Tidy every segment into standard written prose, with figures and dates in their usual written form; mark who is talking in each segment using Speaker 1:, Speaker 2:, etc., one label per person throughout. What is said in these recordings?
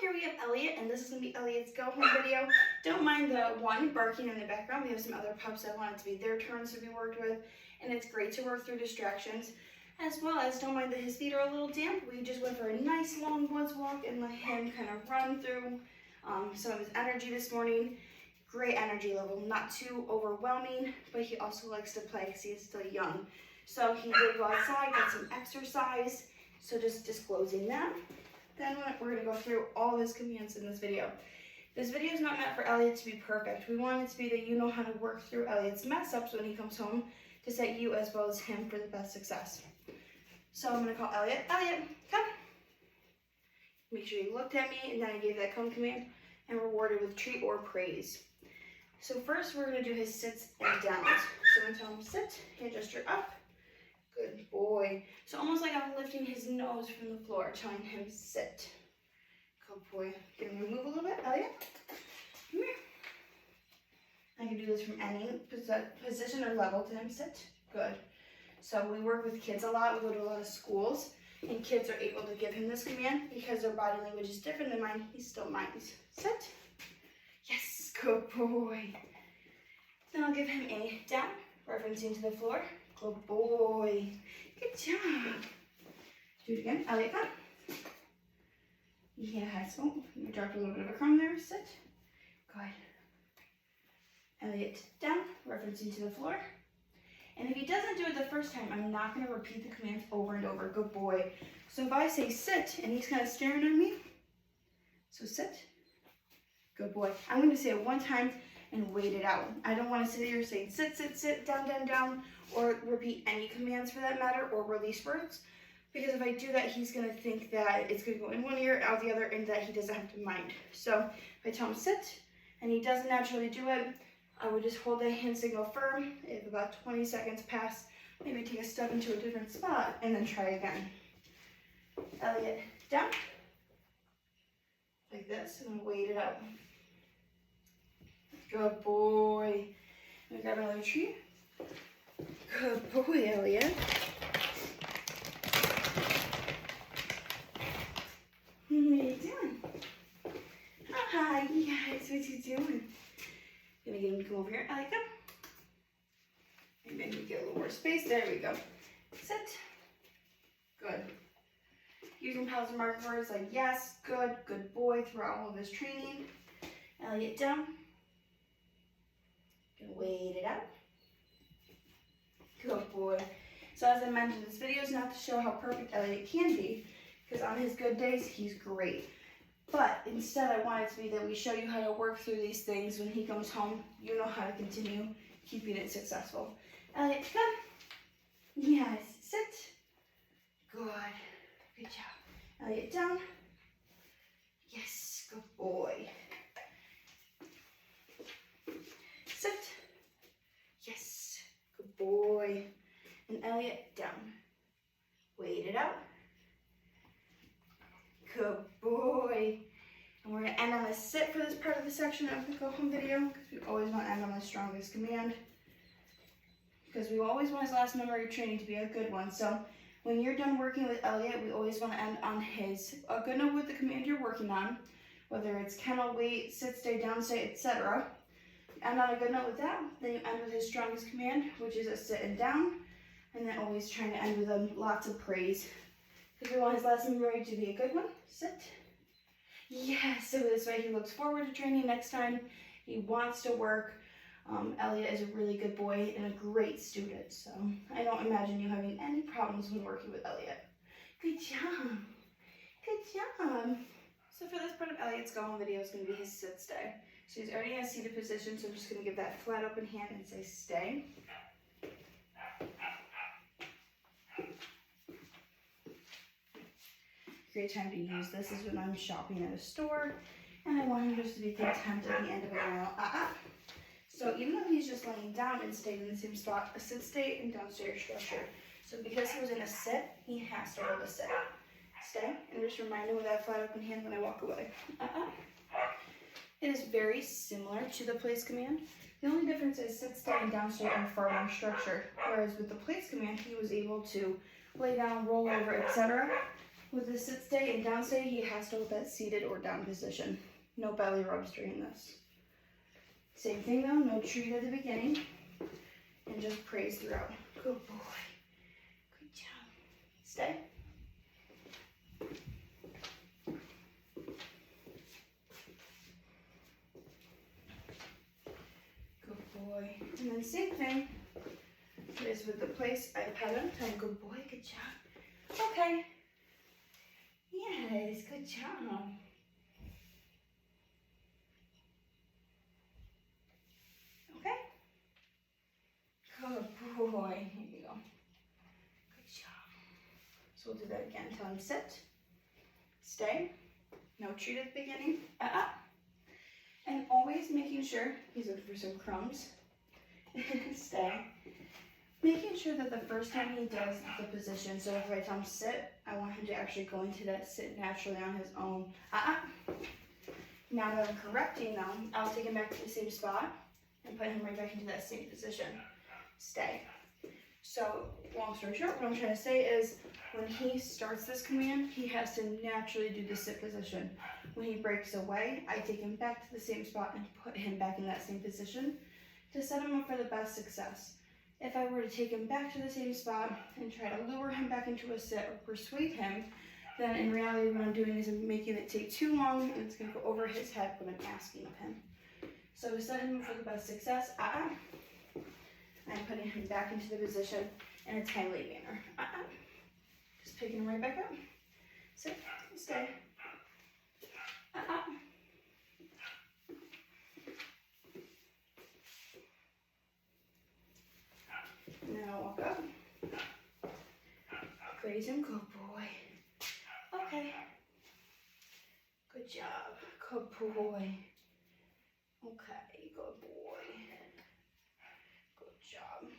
Speaker 1: here we have Elliot, and this is going to be Elliot's go home video. Don't mind the one barking in the background. We have some other pups that want it to be their turns to be worked with, and it's great to work through distractions, as well as don't mind that his feet are a little damp. We just went for a nice long woods walk and let him kind of run through some of his energy this morning. Great energy level, not too overwhelming, but he also likes to play because he is still young. So he did go outside, get some exercise, so just disclosing that. Then we're going to go through all his commands in this video. This video is not meant for Elliot to be perfect. We want it to be that you know how to work through Elliot's mess ups when he comes home to set you as well as him for the best success. So I'm going to call Elliot. Elliot, come. Make sure you looked at me, and then I gave that come command and rewarded with treat or praise. So first we're going to do his sits and downs. So I'm going to tell him sit, hand gesture up. Good boy. So almost like I'm lifting his nose from the floor, telling him sit. Good boy. Can we move a little bit, Elliot? Come here. I can do this from any position or level to him. Sit. Good. So we work with kids a lot. We go to a lot of schools, and kids are able to give him this command because their body language is different than mine. He still minds. Sit. Yes. Good boy. Then I'll give him a down, referencing to the floor. Good boy. Good job. Do it again. Elliot, come. Yes. Oh, you dropped a little bit of a crumb there. Sit. Good. Elliot, down, referencing to the floor. And if he doesn't do it the first time, I'm not going to repeat the commands over and over. Good boy. So if I say sit, and he's kind of staring at me, so sit. Good boy. I'm going to say it one time and wait it out. I don't want to sit here saying sit, sit, sit, down, down, down, or repeat any commands for that matter, or release words. Because if I do that, he's going to think that it's going to go in one ear, out the other, and that he doesn't have to mind. So if I tell him sit, and he doesn't naturally do it, I would just hold the hand signal firm. If about 20 seconds pass, maybe take a step into a different spot, and then try again. Elliot, down. Like this, and wait it out. Good boy. Let me grab another treat. Good boy, Elliot. What are you doing? Hi, yes, what you doing? Gonna get him to come over here. Elliot, come. And then you get a little more space. There we go. Sit. Good. Using pause and mark words like yes, good, good boy throughout all of his training. Elliot, down. Gonna wait it out. Good boy. So as I mentioned, this video is not to show how perfect Elliot can be, because on his good days, he's great. But instead, I want it to be that we show you how to work through these things when he comes home. You know how to continue keeping it successful. Elliot, come. Yes, sit. Good. Good job. Elliot, down. Yes, good boy. Sit. Yes, good boy. And Elliot, down. Wait it out. Good boy. And we're going to end on a sit for this part of the section of the go home video, because we always want to end on the strongest command, because we always want his last memory training to be a good one. So when you're done working with Elliot, we always want to end on a good note with the command you're working on, whether it's kennel, wait, sit, stay, down, stay, etc. End on a good note with that. Then you end with his strongest command, which is a sit and down, and then always trying to end with lots of praise, because we want his last memory to be a good one. Sit. Yes, so this way he looks forward to training next time. He wants to work. Elliot is a really good boy and a great student, so I don't imagine you having any problems when working with Elliot. Good job. Good job. So for this part of Elliot's go home video is going to be his sit stay. So he's already in a seated position, so I'm just going to give that flat open hand and say stay. Great time to use this is when I'm shopping at a store and I want him just to be content at the end of a while. So even though he's just laying down and staying in the same spot, a sit, stay, and down, stay are structured. So because he was in a sit, he has to hold a sit. Stay, and just remind him with that flat open hand when I walk away. It is very similar to the place command. The only difference is sit, stay, and down, stay are far more structured. Whereas with the place command, he was able to lay down, roll over, etc. With the sit stay and down stay, he has to hold that seated or down position. No belly rubs during this. Same thing though, no treat at the beginning, and just praise throughout. Good boy. Good job. Stay. Good boy. And then same thing is with the place I pet him. Tell him, good boy, good job. Okay. Yes, good job. Okay. Good boy. Here you go. Good job. So we'll do that again. Tell him sit. Stay. No treat at the beginning. And always making sure he's looking for some crumbs. Stay. Making sure that the first time he does the position, so if I tell him sit, I want him to actually go into that sit naturally on his own. Now that I'm correcting them, I'll take him back to the same spot and put him right back into that same position. Stay. So, long story short, what I'm trying to say is when he starts this command, he has to naturally do the sit position. When he breaks away, I take him back to the same spot and put him back in that same position to set him up for the best success. If I were to take him back to the same spot and try to lure him back into a sit or persuade him, then in reality what I'm doing is I'm making it take too long and it's going to go over his head what I'm asking of him. So to set him up for the best success, I'm putting him back into the position in a timely manner. Just picking him right back up. Sit, stay. Now walk up. Praise him, good boy. Okay. Good job. Good boy. Okay, good boy. Good job.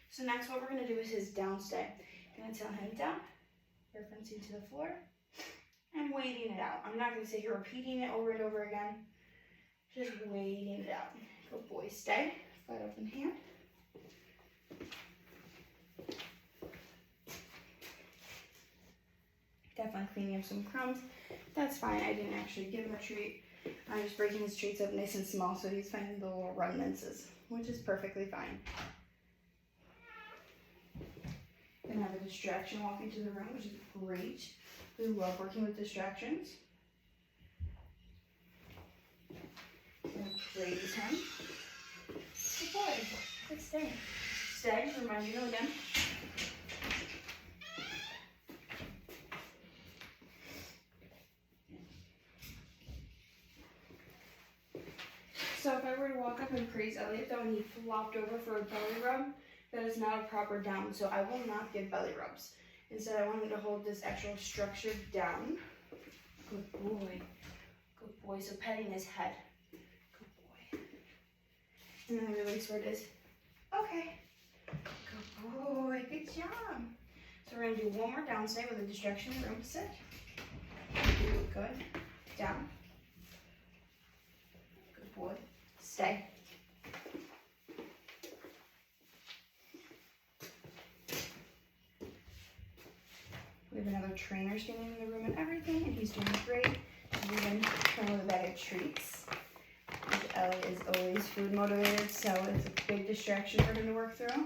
Speaker 1: So next what we're going to do is his down stay. I'm going to tell him down, referencing to the floor, and waiting it out. I'm not going to say you're repeating it over and over again. Just waiting it out. Good boy, stay. Flat open hand. Definitely cleaning up some crumbs. That's fine. I didn't actually give him a treat. I'm just breaking his treats up nice and small so he's finding the little remnants, which is perfectly fine. Gonna have a distraction walk into the room, which is great. We love working with distractions. Gonna praise him. Good boy. Good stay. Stay. Remind you again. So if I were to walk up and praise Elliot though and he flopped over for a belly rub, that is not a proper down, so I will not give belly rubs. Instead I want him to hold this actual structured down. Good boy. Good boy. So petting his head. Good boy. And then the release word is, okay. Good boy. Good job. So we're going to do one more down stay with a distraction in the room. Sit. Good. Down. Good boy. Stay. We have another trainer standing in the room and everything, and he's doing great. He's even trying with a bag of treats. Elliot is always food motivated, so it's a big distraction for him to work through.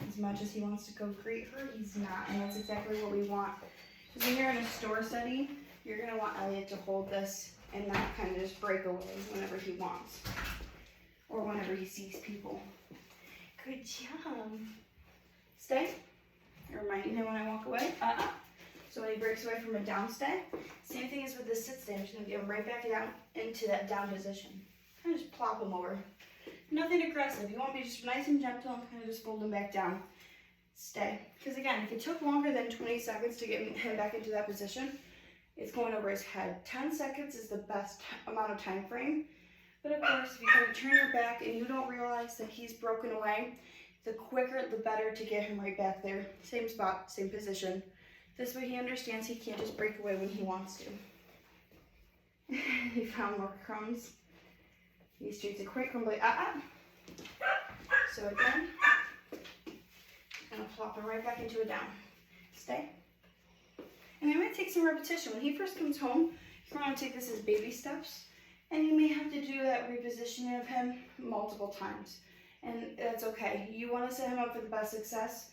Speaker 1: As much as he wants to go greet her, he's not, and that's exactly what we want. Because when you're in a store setting, you're going to want Elliot to hold this and not kind of just break away whenever he wants or whenever he sees people. Good job. Stay. You're reminding him when I walk away. So when he breaks away from a down stay, same thing as with the sit stay. I'm just going to get him right back down into that down position. Kind of just plop him over. Nothing aggressive. You want to be just nice and gentle and kind of just fold him back down. Stay. Because again, if it took longer than 20 seconds to get him back into that position, it's going over his head. 10 seconds is the best amount of time frame. But of course, if you kind of turn your back and you don't realize that he's broken away, the quicker, the better to get him right back there. Same spot, same position. This way he understands he can't just break away when he wants to. He found more crumbs. These treats are quite crumbly. So again, I'm gonna plop him right back into a down. Stay. And we might take some repetition. When he first comes home, you're gonna take this as baby steps, and you may have to do that repositioning of him multiple times. And that's okay. You wanna set him up for the best success.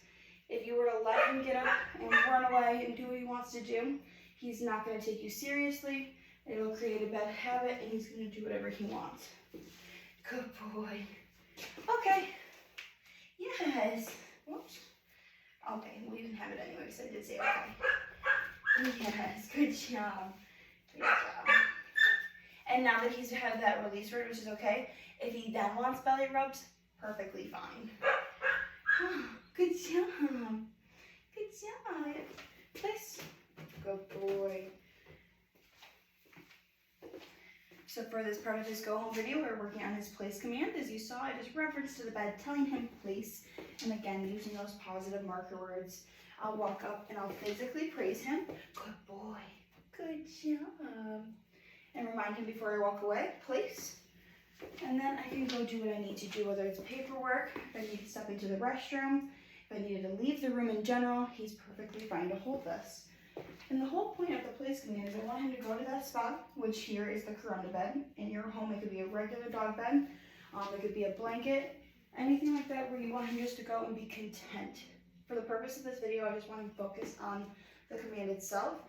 Speaker 1: If you were to let him get up and run away and do what he wants to do, he's not gonna take you seriously. It'll create a bad habit, and he's gonna do whatever he wants. Good boy. Okay. Yes. Whoops. Okay, well you can have it anyway, so I did say okay. Yes, good job. Good job. And now that he's had that release word, which is okay, if he then wants belly rubs, perfectly fine. Good job. Good job. Place. Good boy. So for this part of his go home video, we're working on his place command. As you saw, I just referenced to the bed, telling him place, and again, using those positive marker words. I'll walk up and I'll physically praise him. Good boy. Good job. And remind him before I walk away, place. And then I can go do what I need to do, whether it's paperwork, if I need to step into the restroom, if I needed to leave the room in general, he's perfectly fine to hold this. And the whole point of the place command is I want him to go to that spot, which here is the Corona bed. In your home, it could be a regular dog bed. It could be a blanket, anything like that where you want him just to go and be content. For the purpose of this video, I just want him to focus on the command itself.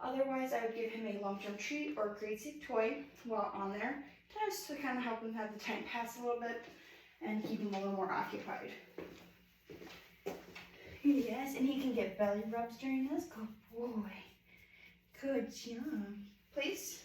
Speaker 1: Otherwise, I would give him a long-term treat or a grade safe toy while on there, just to kind of help him have the time pass a little bit and keep him a little more occupied. Yes, and he can get belly rubs during this. Good boy. Good job. Please.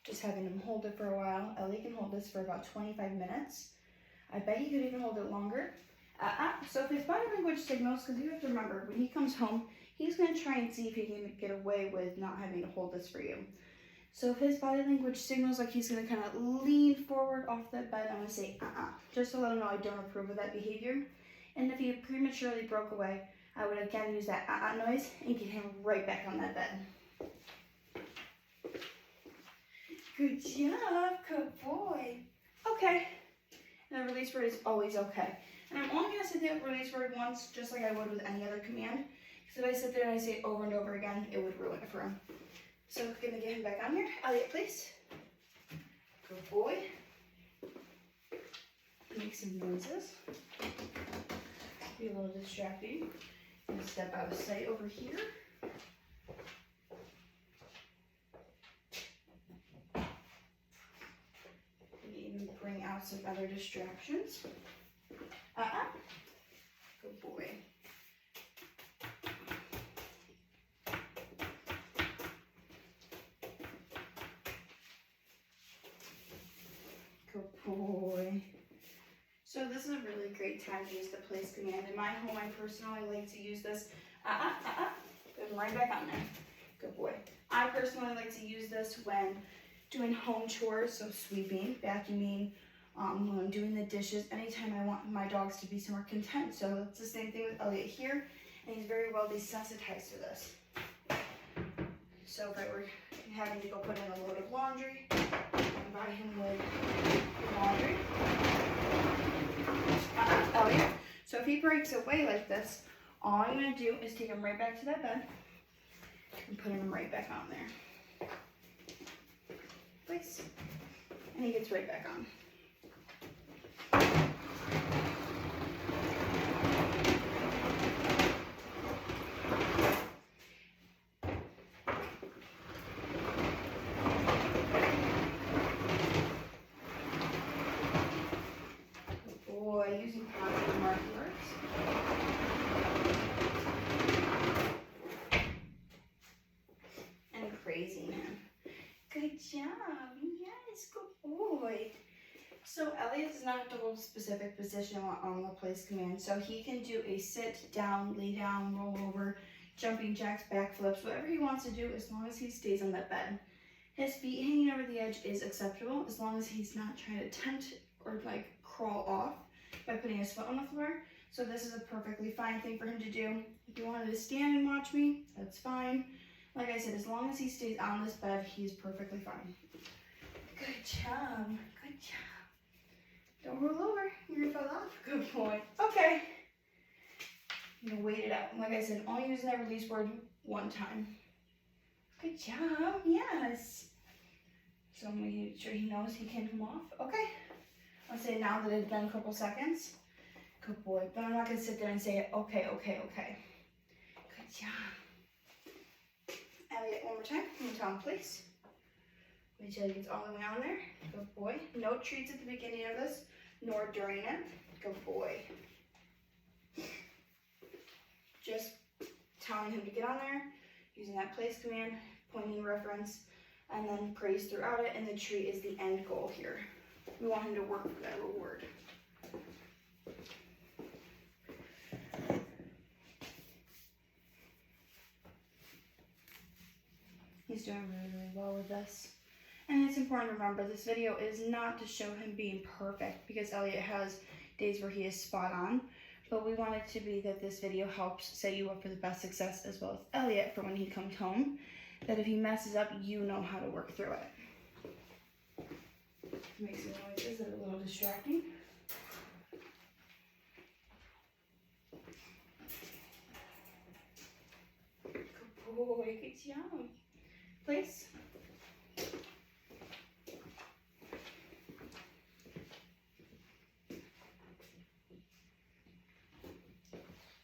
Speaker 1: Just having him hold it for a while. Elliot can hold this for about 25 minutes. I bet he could even hold it longer. So if his body language signals, because you have to remember, when he comes home, he's going to try and see if he can get away with not having to hold this for you. So if his body language signals like he's going to kind of lean forward off that bed, I'm going to say, just to let him know I don't approve of that behavior. And if he prematurely broke away, I would again use that noise and get him right back on that bed. Good job, good boy. Okay. And the release word is always okay. And I'm only going to say the release word once, just like I would with any other command. Because if I sit there and I say it over and over again, it would ruin it for him. So I'm going to get him back on here. Elliot, please. Good boy. Make some noises. Be a little distracting. I'm going to step out of sight over here. Even bring out some other distractions. Good boy. Good boy. So this is a really great time to use the place command. In my home, I personally like to use this. Put him right back on there. Good boy. I personally like to use this when doing home chores, so sweeping, vacuuming, when I'm doing the dishes, anytime I want my dogs to be some more content. So it's the same thing with Elliot here, and he's very well desensitized to this. So if I were having to go put in a load of laundry, and buy him with laundry. Elliot. So if he breaks away like this, all I'm going to do is take him right back to that bed and put him right back on there. Place. And he gets right back on. Boy, using positive marker words. And praising him. Good job. Yes, good boy. So Elliot does not have to hold a specific position on the place command. So he can do a sit, down, lay down, roll over, jumping jacks, backflips, whatever he wants to do as long as he stays on that bed. His feet hanging over the edge is acceptable as long as he's not trying to tempt or like crawl off by putting his foot on the floor. So this is a perfectly fine thing for him to do. If you wanted to stand and watch me, that's fine. Like I said, as long as he stays on this bed, he's perfectly fine. Good job, good job. Don't roll over, you're gonna fall off. Good boy. Okay. You're gonna wait it out. Like I said, only using that release word one time. Good job, yes. So I'm making sure he knows he can come off. Okay. I'll say now that it's been a couple seconds. Good boy. But I'm not gonna sit there and say, okay, okay, okay. Good job. Elliot, one more time. Can you tell him, please? Wait till he gets all the way on there. Good boy. No treats at the beginning of this, nor during it. Good boy. Just telling him to get on there, using that place command, pointing reference, and then praise throughout it, and the treat is the end goal here. We want him to work for that reward. He's doing really, really well with this. And it's important to remember, this video is not to show him being perfect, because Elliot has days where he is spot on, but we want it to be that this video helps set you up for the best success, as well as Elliot for when he comes home, that if he messes up, you know how to work through it. Makes some noises that are a little distracting. Good boy, good job. Place.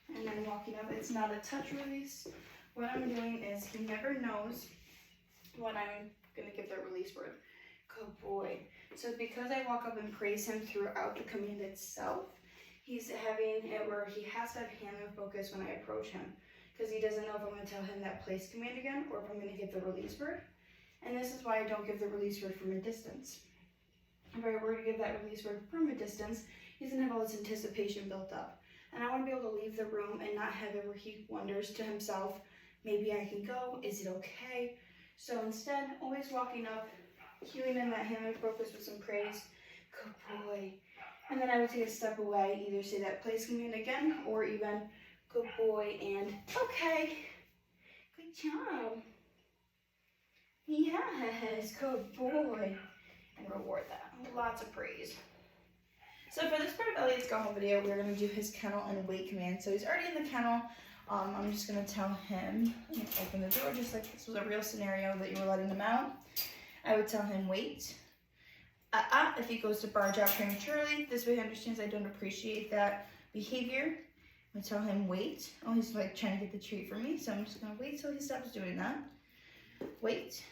Speaker 1: And then walking up, it's not a touch release. What I'm doing is he never knows when I'm gonna give the release word. Good boy. So because I walk up and praise him throughout the command itself, he's having it where he has to have hand and focus when I approach him, because he doesn't know if I'm going to tell him that place command again or if I'm going to give the release word. And this is why I don't give the release word from a distance. If I were to give that release word from a distance, he's going to have all this anticipation built up. And I want to be able to leave the room and not have it where he wonders to himself, maybe I can go, is it okay? So instead, always walking up, cueing in that hand and focus with some praise. Good boy. And then I would take a step away, either say that place command again, or even good boy and okay. Good job. Yes, good boy. And reward that. Lots of praise. So for this part of Elliot's go home video, we're going to do his kennel and wait command. So he's already in the kennel. I'm just going to tell him, open the door just like this was a real scenario that you were letting him out. I would tell him wait. If he goes to barge out prematurely, this way he understands I don't appreciate that behavior. I tell him wait. Oh, he's like trying to get the treat from me, so I'm just gonna wait till he stops doing that. Wait.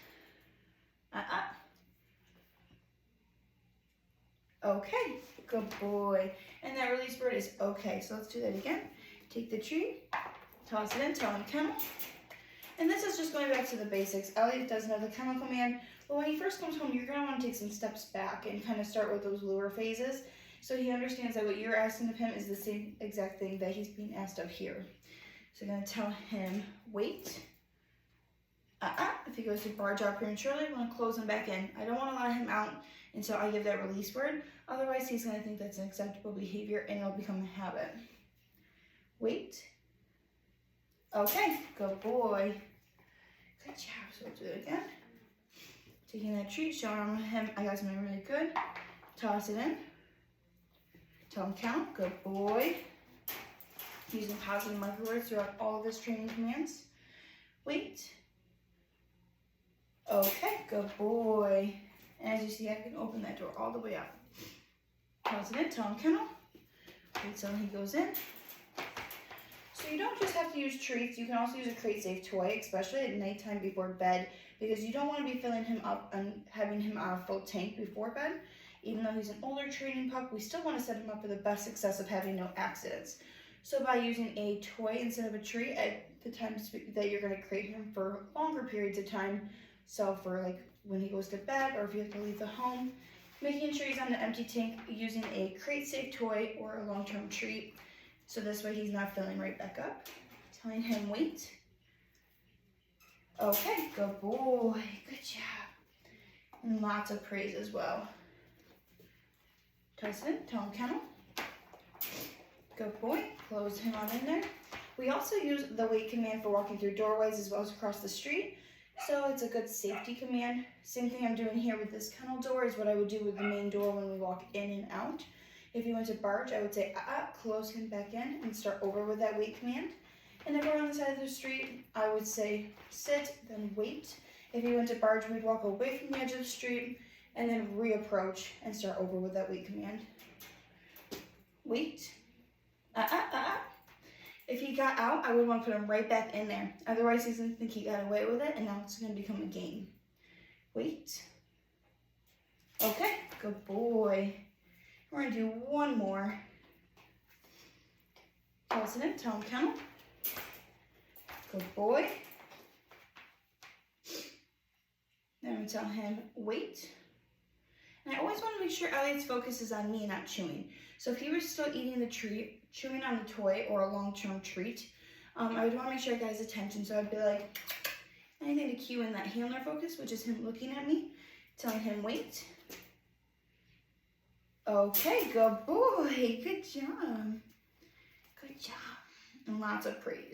Speaker 1: Okay, good boy. And that release word is okay. So let's do that again. Take the treat, toss it in, tell him kennel. And this is just going back to the basics. Elliot does know the kennel command, but when he first comes home, you're gonna want to take some steps back and kind of start with those lure phases, so he understands that what you're asking of him is the same exact thing that he's being asked of here. So I'm gonna tell him wait. If he goes to barge out prematurely, I'm gonna close him back in. I don't want to let him out until I give that release word. Otherwise, he's gonna think that's an acceptable behavior and it'll become a habit. Wait. Okay, good boy. Good job. So we'll do it again. Taking that treat, showing him I got something really good. Toss it in. Tell him count. Good boy. Using positive marker words throughout all of his training commands. Wait. Okay, good boy. And as you see, I can open that door all the way up. Toss it in. Tell him kennel. Wait till he goes in. So you don't just have to use treats, you can also use a crate safe toy, especially at nighttime before bed, because you don't want to be filling him up and having him on a full tank before bed. Even though he's an older training pup, we still want to set him up for the best success of having no accidents. So by using a toy instead of a treat at the times that you're going to crate him for longer periods of time, so for like when he goes to bed or if you have to leave the home, making sure he's on an empty tank using a crate safe toy or a long-term treat. So this way he's not filling right back up. Telling him wait. Okay, good boy, good job. And lots of praise as well. Toss it in, tell him kennel. Good boy. Close him on in there. We also use the wait command for walking through doorways as well as across the street. So it's a good safety command. Same thing I'm doing here with this kennel door is what I would do with the main door when we walk in and out. If you went to barge, I would say, close him back in and start over with that wait command. And if we're on the side of the street, I would say sit, then wait. If you went to barge, we'd walk away from the edge of the street and then reapproach and start over with that wait command. Wait. If he got out, I would want to put him right back in there. Otherwise, he's going to think he got away with it, and now it's going to become a game. Wait. Okay, good boy. We're going to do one more. Toss it in, tell him kennel. Good boy. Then we tell him wait. And I always want to make sure Elliot's focus is on me, not chewing. So if he was still eating the treat, chewing on the toy or a long-term treat, I would want to make sure I got his attention. So I'd be like, anything to cue in that handler focus, which is him looking at me, telling him wait. Okay, good boy. Good job. Good job. And lots of praise.